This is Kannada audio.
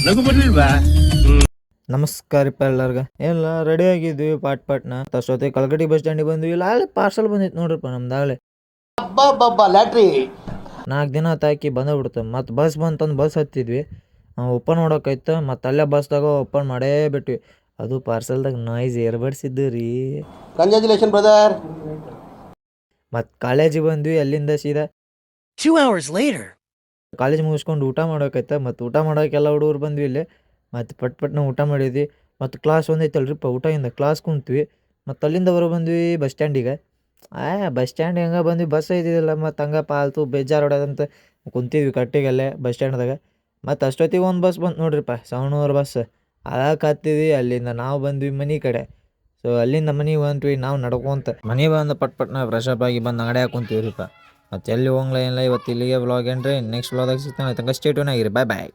ನಗು ಬರ್ಲಿಲ್ವಾ? ನಮಸ್ಕಾರಪ್ಪ ಎಲ್ಲಾರ್ಗ ಎಲ್ಲ ರೆಡಿ ಆಗಿದ್ವಿ ಪಾಟ್ನ ತಷ್ಟೊತ್ತಿಗೆ ಕಲ್ಗಟ್ಟಿ ಬಸ್ ಸ್ಟ್ಯಾಂಡಿಗೆ ಬಂದ್ವಿ. ಇಲ್ಲ ಆಗಲೇ ಪಾರ್ಸಲ್ ಬಂದಿತ್ತು ನೋಡ್ರಪ್ಪ ನಮ್ದಾಗಲೇ ಲ್ಯಾಟ್ರಿ 4 ದಿನ ತಾಕಿ ಬಂದೋಗ್ಬಿಡ್ತು. ಮತ್ತು ಬಸ್ ಬಂತಂದು ಬಸ್ ಹತ್ತಿದ್ವಿ, ಓಪನ್ ಮಾಡೋಕೈತೆ ಮತ್ತು ಅಲ್ಲೇ ಬಸ್ದಾಗ ಓಪನ್ ಮಾಡೇ ಬಿಟ್ವಿ. ಅದು ಪಾರ್ಸಲ್ದಾಗ ನಾಯ್ಸ್ ಏರ್ಬಡ್ಸಿದ್ದು ರೀ. Congratulation brother. ಮತ್ತು ಕಾಲೇಜಿಗೆ ಬಂದ್ವಿ. ಅಲ್ಲಿಂದ ಸೀದಾ 2 hours later. ಕಾಲೇಜ್ ಮುಗಿಸ್ಕೊಂಡು ಊಟ ಮಾಡೋಕೈತೆ. ಮತ್ತು ಊಟ ಮಾಡೋಕ್ಕೆಲ್ಲ ಹುಡುಗರು ಬಂದ್ವಿ ಇಲ್ಲಿ. ಮತ್ತು ಪಟ್ನ ಊಟ ಮಾಡಿದ್ವಿ. ಮತ್ತು ಕ್ಲಾಸ್ ಒಂದೈತಲ್ರಿಪ್ಪ, ಊಟದಿಂದ ಕ್ಲಾಸ್ ಕುಂತ್ವಿ. ಮತ್ತು ಅಲ್ಲಿಂದ ಹೊರ ಬಂದ್ವಿ ಬಸ್ ಸ್ಟ್ಯಾಂಡಿಗೆ. ಬಸ್ ಸ್ಟ್ಯಾಂಡ್ ಹೆಂಗೆ ಬಂದ್ವಿ, ಬಸ್ ಐತಿದಿಲ್ಲ. ಮತ್ತು ಹಂಗೆ ಪಾಲ್ತು ಬೇಜಾರು ಹೊಡ್ಯದಂತ ಕುಂತಿದ್ವಿ ಕಟ್ಟಿಗಲ್ಲೇ ಬಸ್ ಸ್ಟ್ಯಾಂಡ್ದಾಗ. ಮತ್ತು ಅಷ್ಟೊತ್ತಿಗೆ ಒಂದು ಬಸ್ ಬಂತು ನೋಡ್ರಿಪ್ಪ, ಸವಣೂರು ಬಸ್. ಅದಕ್ಕೆ ಹತ್ತಿದ್ವಿ. ಅಲ್ಲಿಂದ ನಾವು ಬಂದ್ವಿ ಮನೆ ಕಡೆ. ಸೊ ಅಲ್ಲಿಂದ ಮನೆಗೆ ಬಂದ್ವಿ ನಾವು ನಡ್ಕೊಂತ. ಮನೆಗೆ ಬಂದು ಪಟ್ನ ಫ್ರೆಶ್ ಅಪ್ ಆಗಿ ಬಂದು ಅಂಗಡಿಯಾಗ ಕುಂತೀವ್ರಿಪ್ಪ. ಮತ್ತು ಎಲ್ಲಿ ಹೋಗ್ಲ ಇಲ್ಲ. ಇವತ್ತು ಇಲ್ಲಿಗೆ ವ್ಲಾಗ್ ಏನ್ರಿ, ನೆಕ್ಸ್ಟ್ ವ್ಲಾಗ್ದಾಗ ಸಿಗ್ತಾನೆ. ತನಕ ಸ್ಟೇ ಟ್ಯೂನ್ ಆಗಿರಿ. ಬಾಯ್.